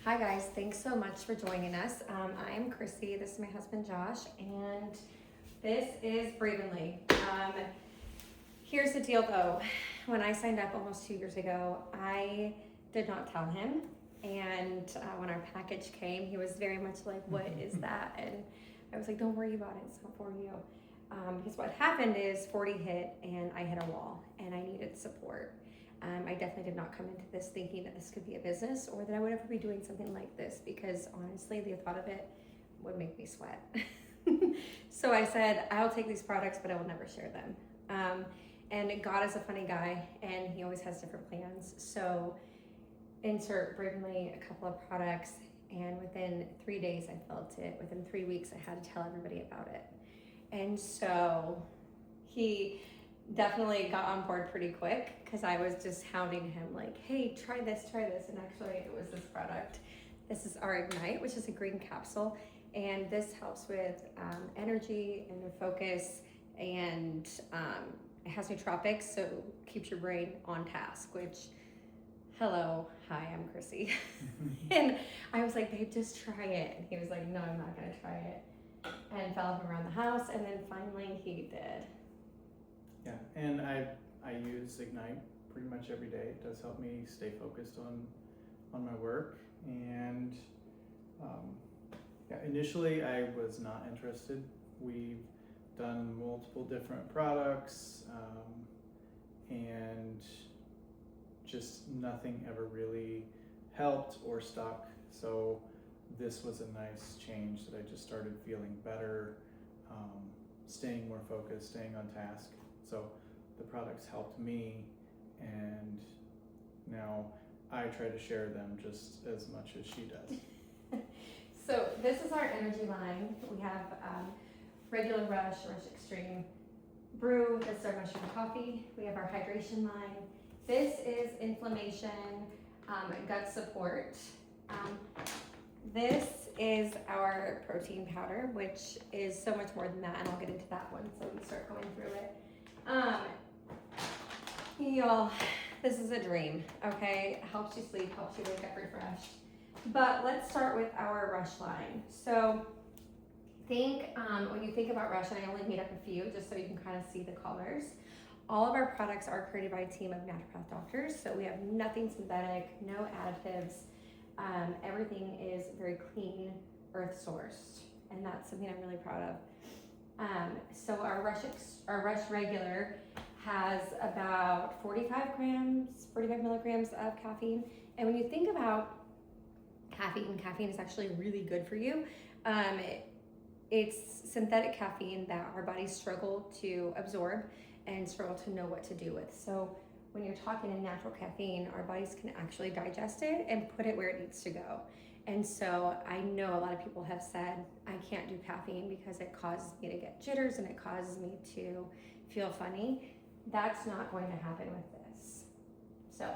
Hi guys, thanks so much for joining us. I'm Chrissy, this is my husband Josh, and this is Bravenly. Here's the deal though, when I signed up almost 2 years ago, I did not tell him, and when our package came, he was very much like, what is that? And I was like, don't worry about it, it's not for you. Because what happened is 40 hit and I hit a wall and I needed support. I definitely did not come into this thinking that this could be a business or that I would ever be doing something like this, because honestly, the thought of it would make me sweat. So I said, I'll take these products, but I will never share them. And God is a funny guy, and he always has different plans. So insert Bravenly a couple of products, and within 3 days I felt it. Within 3 weeks I had to tell everybody about it. And so he definitely got on board pretty quick, because I was just hounding him like, hey, try this. And actually it was this product. This is our Ignite, which is a green capsule, and this helps with energy and focus, and it has nootropics, so it keeps your brain on task, which, hi, I'm Chrissy. And I was like, babe, just try it. And he was like, no, I'm not gonna try it. And fell him around the house, and then finally he did. Yeah, and I use Ignite pretty much every day. It does help me stay focused on my work. And initially I was not interested. We've done multiple different products, and just nothing ever really helped or stuck. So this was a nice change that I just started feeling better, staying more focused, staying on task. So the products helped me, and now I try to share them just as much as she does. So this is our energy line. We have regular Rush Extreme Brew. This is our mushroom coffee. We have our hydration line. This is inflammation, gut support. This is our protein powder, which is so much more than that, and I'll get into that one so we start going through it. Y'all, this is a dream, okay? Helps you sleep, helps you wake up refreshed. But let's start with our Rush line. So think, when you think about Rush, and I only made up a few just so you can kind of see the colors. All of our products are created by a team of naturopath doctors, so we have nothing synthetic, no additives. Everything is very clean, earth sourced, and that's something I'm really proud of. So our Rush Regular has about 45 milligrams of caffeine. And when you think about caffeine is actually really good for you. It's synthetic caffeine that our bodies struggle to absorb and struggle to know what to do with. So when you're talking a natural caffeine, our bodies can actually digest it and put it where it needs to go. And so I know a lot of people have said, I can't do caffeine because it causes me to get jitters and it causes me to feel funny. That's not going to happen with this. So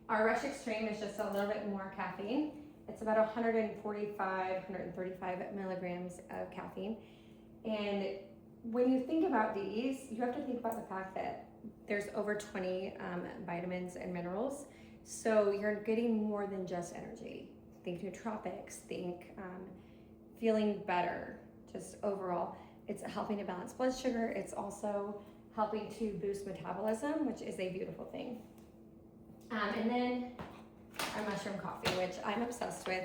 our Rush Extreme is just a little bit more caffeine. It's about 135 milligrams of caffeine. And when you think about these, you have to think about the fact that there's over 20 vitamins and minerals. So you're getting more than just energy. Think nootropics, think feeling better, just overall. It's helping to balance blood sugar. It's also helping to boost metabolism, which is a beautiful thing. And then our mushroom coffee, which I'm obsessed with.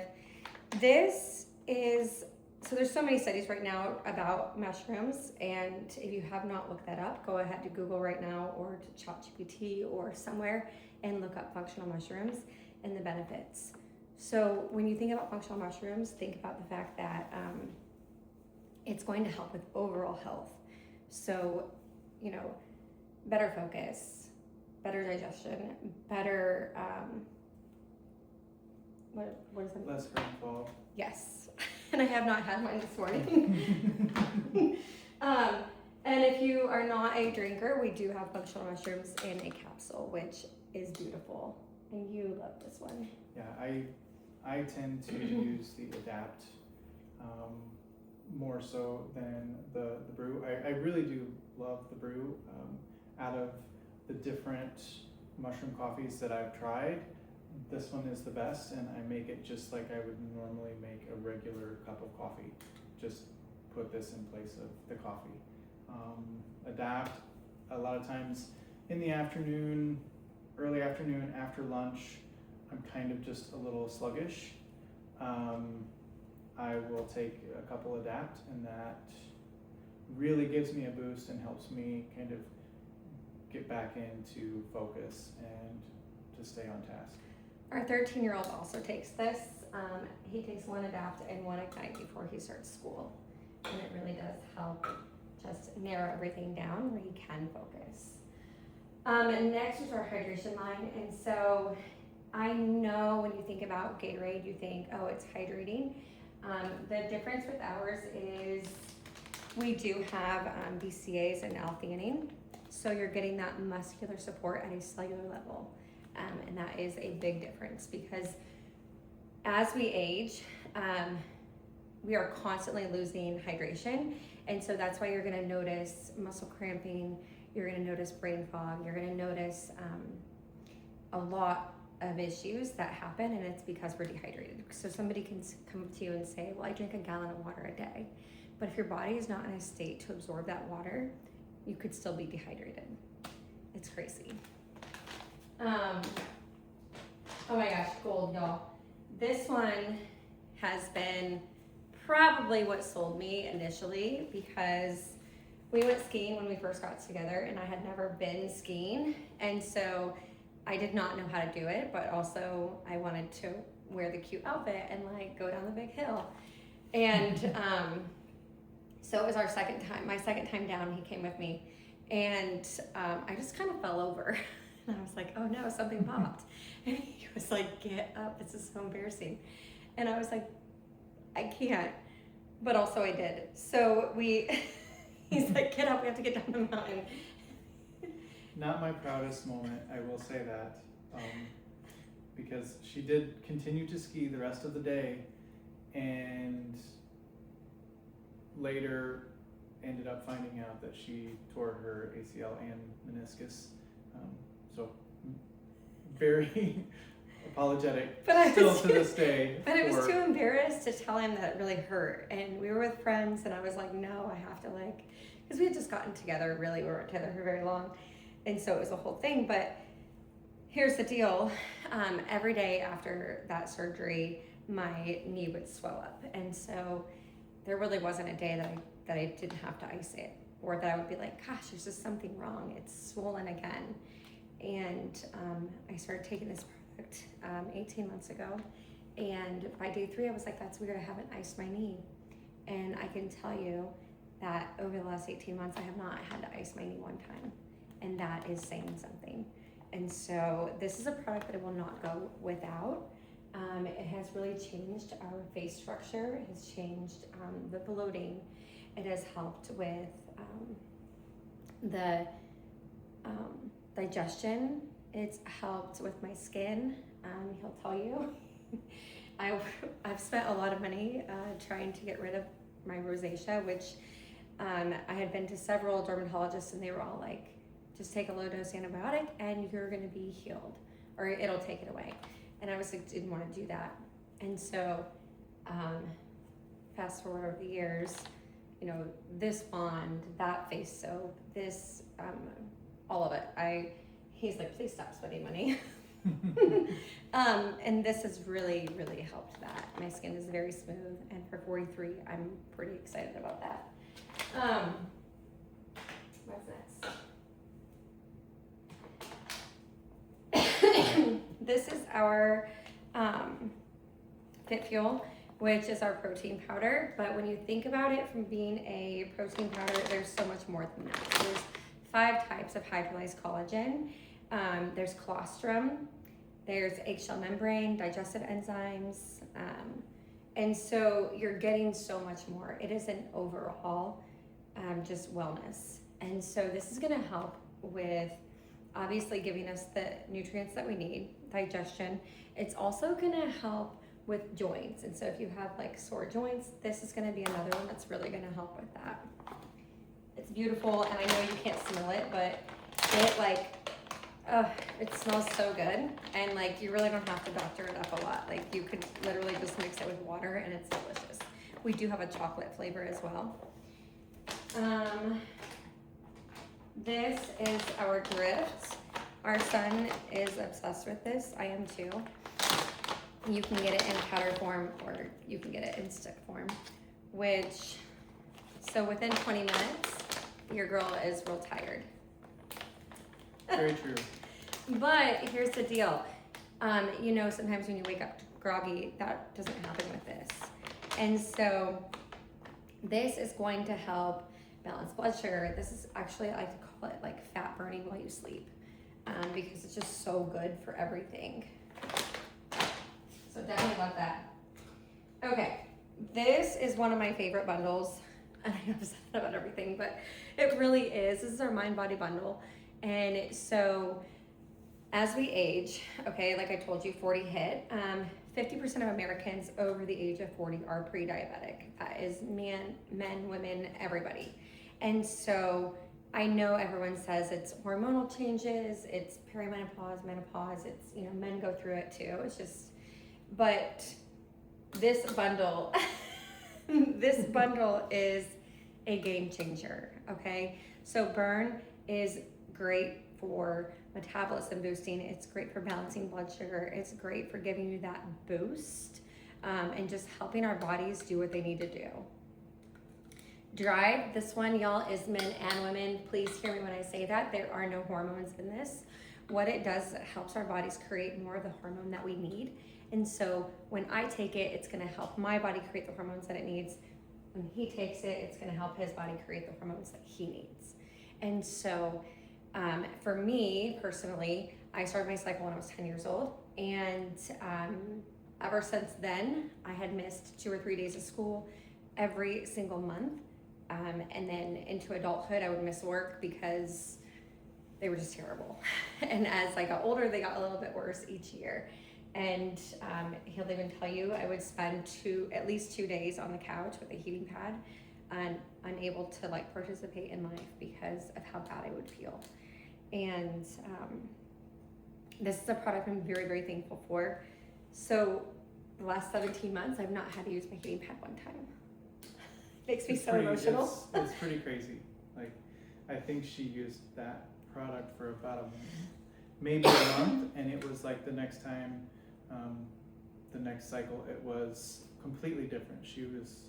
So there's so many studies right now about mushrooms, and if you have not looked that up, go ahead to Google right now or to ChatGPT or somewhere and look up functional mushrooms and the benefits. So when you think about functional mushrooms, think about the fact that it's going to help with overall health. So, better focus, better digestion, better, what is it? Less brain fog. Yes, and I have not had mine this morning. And if you are not a drinker, we do have functional mushrooms in a capsule, which is beautiful. And you love this one. Yeah, I tend to use the Adapt more so than the brew. I really do love the brew. Out of the different mushroom coffees that I've tried, this one is the best, and I make it just like I would normally make a regular cup of coffee. Just put this in place of the coffee. Adapt, a lot of times in the afternoon, early afternoon, after lunch, I'm kind of just a little sluggish. I will take a couple Adapt, and that really gives me a boost and helps me kind of get back into focus and to stay on task. Our 13-year-old also takes this. He takes one Adapt and one Ignite before he starts school. And it really does help just narrow everything down where he can focus. And next is our hydration line. And so I know when you think about Gatorade, you think, oh, it's hydrating. The difference with ours is we do have BCAAs and L-theanine. So you're getting that muscular support at a cellular level. And that is a big difference because as we age, we are constantly losing hydration. And so that's why you're gonna notice muscle cramping, you're gonna notice brain fog, you're gonna notice a lot of issues that happen, and it's because we're dehydrated. So somebody can come to you and say, well, I drink a gallon of water a day. But if your body is not in a state to absorb that water, you could still be dehydrated. It's crazy. Oh my gosh, gold, y'all. This one has been probably what sold me initially because we went skiing when we first got together and I had never been skiing. And so I did not know how to do it, but also I wanted to wear the cute outfit and like go down the big hill. And so it was our second time, my second time down, he came with me. And I just kind of fell over. And I was like, oh no, something popped. And he was like, get up, this is so embarrassing. And I was like, I can't. But also I did. So he's like, get up, we have to get down the mountain. Not my proudest moment, I will say that. Because she did continue to ski the rest of the day and later ended up finding out that she tore her ACL and meniscus. So very apologetic still to this day. But I was too embarrassed to tell him that it really hurt. And we were with friends and I was like, no, I have to because we had just gotten together, really, we weren't together for very long. And so it was a whole thing. But here's the deal. Every day after that surgery, my knee would swell up. And so there really wasn't a day that I didn't have to ice it or that I would be like, gosh, there's just something wrong. It's swollen again. And I started taking this product 18 months ago. And by day 3, I was like, that's weird, I haven't iced my knee. And I can tell you that over the last 18 months, I have not had to ice my knee one time. And that is saying something. And so this is a product that I will not go without. It has really changed our face structure. It has changed the bloating. It has helped with the digestion. It's helped with my skin. He'll tell you. I've spent a lot of money trying to get rid of my rosacea, which I had been to several dermatologists and they were all like, just take a low dose antibiotic and you're gonna be healed, or it'll take it away. And I was like, didn't want to do that. And so fast forward over the years, this wand, that face soap, this, all of it. He's like, please stop spending money. And this has really, really helped that. My skin is very smooth, and for 43, I'm pretty excited about that. What's next? This is our Fit Fuel, which is our protein powder. But when you think about it from being a protein powder, there's so much more than that. So there's 5 types of hydrolyzed collagen. There's colostrum, there's eggshell membrane, digestive enzymes, and so you're getting so much more. It is an overall just wellness. And so this is gonna help with obviously giving us the nutrients that we need, digestion. It's also gonna help with joints. And so if you have like sore joints, this is gonna be another one that's really gonna help with that. It's beautiful, and I know you can't smell it, but it It smells so good, and like you really don't have to doctor it up a lot. Like you could literally just mix it with water, and it's delicious. We do have a chocolate flavor as well. This is our Drift. Our son is obsessed with this. I am too. You can get it in powder form, or you can get it in stick form, so within 20 minutes, your girl is real tired. Very true. But here's the deal. Sometimes when you wake up groggy, that doesn't happen with this. And so this is going to help balance blood sugar. This is actually, I like to call it like fat burning while you sleep, because it's just so good for everything. So definitely love that. Okay, this is one of my favorite bundles. And I know I've said that about everything, but it really is. This is our Mind Body Bundle. And so as we age, okay, like I told you, 40 hit, 50% of Americans over the age of 40 are pre-diabetic. That is men, women, everybody. And so I know everyone says it's hormonal changes, it's perimenopause, menopause, it's, men go through it too. It's just, but this bundle, this bundle is a game changer, okay? So Burn is great for metabolism boosting. It's great for balancing blood sugar. It's great for giving you that boost, and just helping our bodies do what they need to do. Drive, this one, y'all, is men and women. Please hear me when I say that. There are no hormones in this. What it does is it helps our bodies create more of the hormone that we need. And so when I take it, it's gonna help my body create the hormones that it needs. When he takes it, it's gonna help his body create the hormones that he needs. And so for me personally, I started my cycle when I was 10 years old. And ever since then, I had missed 2 or 3 days of school every single month. And then into adulthood, I would miss work because they were just terrible. And as I got older, they got a little bit worse each year. And he'll even tell you I would spend at least 2 days on the couch with a heating pad and unable to like participate in life because of how bad I would feel. And this is a product I'm very, very thankful for. So the last 17 months, I've not had to use my heating pad one time. Makes me so emotional. It's pretty crazy. Like, I think she used that product for about maybe a month, and it was like the next time, the next cycle, it was completely different. She was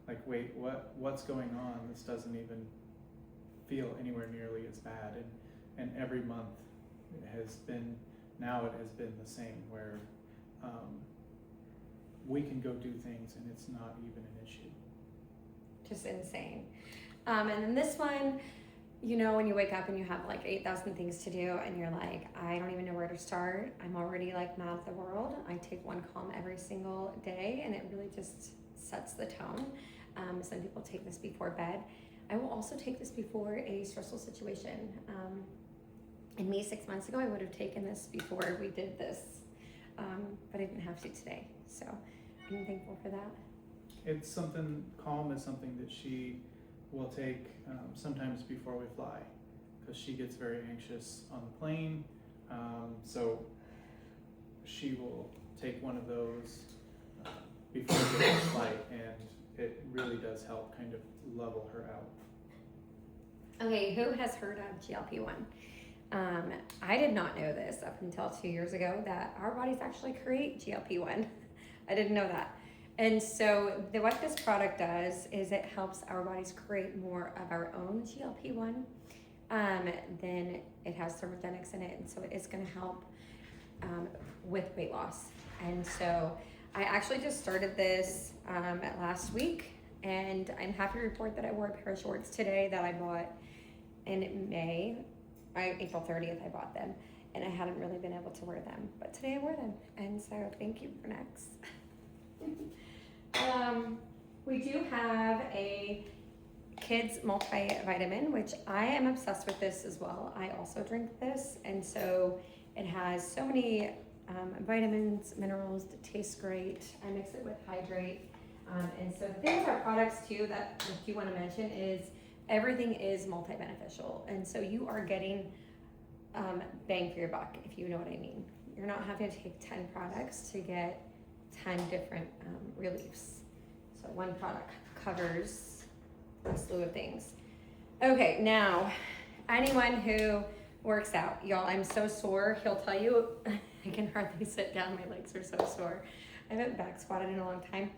like, wait, what's going on? This doesn't even feel anywhere nearly as bad. And every month it has been the same, where we can go do things and it's not even an issue. Just insane. And then this one, when you wake up and you have like 8,000 things to do and you're like, I don't even know where to start. I'm already like mad at the world. I take one Calm every single day, and it really just sets the tone. Some people take this before bed. I will also take this before a stressful situation. And me 6 months ago, I would have taken this before we did this, but I didn't have to today. So I'm thankful for that. It's something, Calm is something that she will take sometimes before we fly, because she gets very anxious on the plane. So she will take one of those before we get on the flight, and it really does help kind of level her out. Okay, who has heard of GLP-1? I did not know this up until 2 years ago, that our bodies actually create GLP-1. I didn't know that. And so what this product does is it helps our bodies create more of our own GLP-1. Then it has thermogenics in it, and so it is going to help with weight loss. And so I actually just started this last week, and I'm happy to report that I wore a pair of shorts today that I bought in May. April 30th I bought them, and I hadn't really been able to wear them, but today I wore them, and so thank you, Vernex. We do have a kids multivitamin, which I am obsessed with this as well. I also drink this, and so it has so many vitamins, minerals, it tastes great. I mix it with Hydrate. And so the thing with our products too that I do want to mention is everything is multi-beneficial. And so you are getting bang for your buck, if you know what I mean. You're not having to take 10 products to get 10 different reliefs. So one product covers a slew of things. Okay, now, anyone who works out, y'all, I'm so sore. He'll tell you, I can hardly sit down. My legs are so sore. I haven't back squatted in a long time.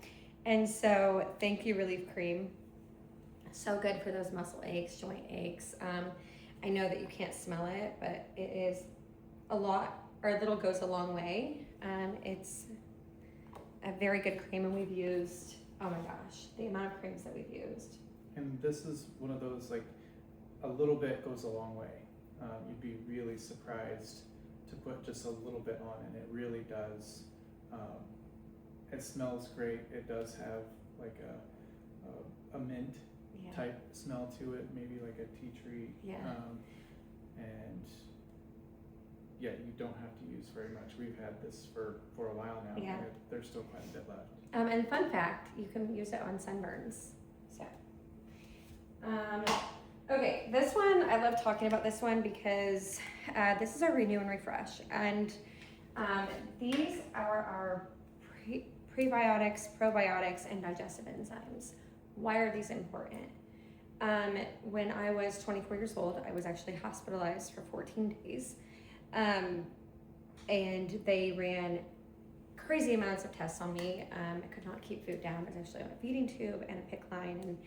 And so Thank You Relief Cream, so good for those muscle aches, joint aches. I know that you can't smell it, but it is a lot, or a little goes a long way. It's a very good cream, and we've used, oh my gosh, the amount of creams that we've used. And this is one of those, like, a little bit goes a long way. You'd be really surprised to put just a little bit on, and it really does. It smells great. It does have like a mint Yeah. type smell to it, maybe like a tea tree. Yeah. And yeah, you don't have to use very much. We've had this for a while now. Yeah. There's still quite a bit left. And fun fact, you can use it on sunburns. So, okay, this one, I love talking about this one because this is our Renew and Refresh. And these are our prebiotics, probiotics, and digestive enzymes. Why are these important? When I was 24 years old, I was actually hospitalized for 14 days. And they ran crazy amounts of tests on me. I could not keep food down. I was actually on a feeding tube and a PICC line,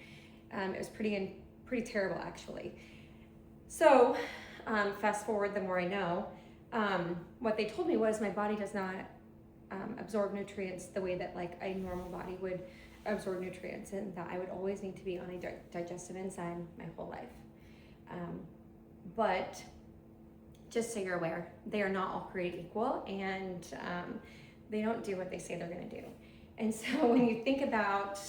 and it was pretty terrible, actually. So, fast forward, the more I know, what they told me was my body does not absorb nutrients the way that like a normal body would absorb nutrients, and that I would always need to be on a digestive enzyme my whole life. But just so you're aware, they are not all created equal, and they don't do what they say they're going to do. And so when you think about,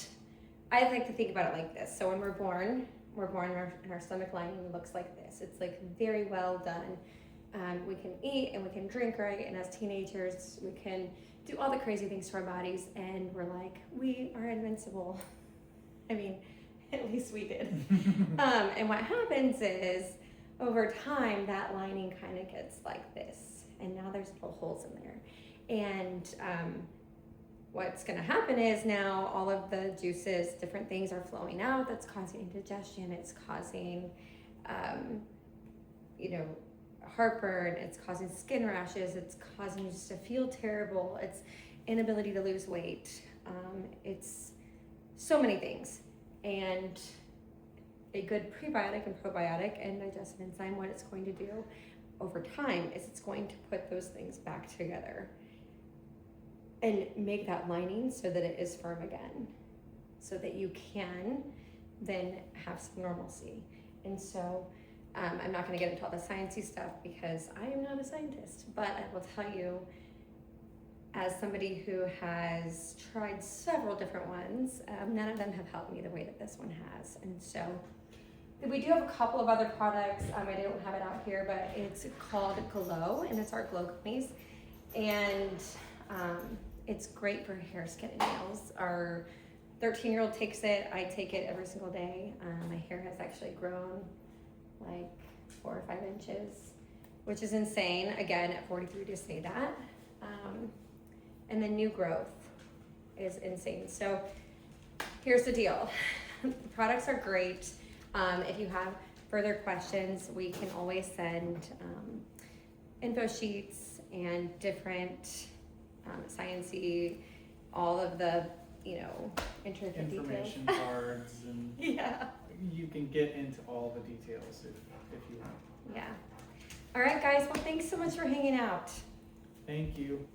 I like to think about it like this. So when we're born and our stomach lining looks like this. It's like very well done. We can eat and we can drink right, and as teenagers we can do all the crazy things to our bodies, and we're like, we are invincible. I mean, at least we did. And what happens is, over time, that lining kind of gets like this, and now there's little holes in there. And what's going to happen is now all of the juices, different things are flowing out. That's causing indigestion. It's causing, heartburn. It's causing skin rashes. It's causing you just to feel terrible. It's inability to lose weight. It's so many things. And a good prebiotic and probiotic and digestive enzyme, what it's going to do over time is it's going to put those things back together and make that lining so that it is firm again, so that you can then have some normalcy. And so I'm not going to get into all the sciencey stuff because I am not a scientist, but I will tell you, as somebody who has tried several different ones, none of them have helped me the way that this one has. And so we do have a couple of other products. I don't have it out here, but it's called Glow, and it's our Glow gummies. And it's great for hair, skin, and nails. Our 13-year-old takes it. I take it every single day. My hair has actually grown like 4 or 5 inches, which is insane, again, at 43 to say that. And then new growth is insane. So here's the deal. The products are great. If you have further questions, we can always send info sheets and different sciencey, all of the, intricate details. Information cards, and Yeah. you can get into all the details if you want. Yeah. All right, guys. Well, thanks so much for hanging out. Thank you.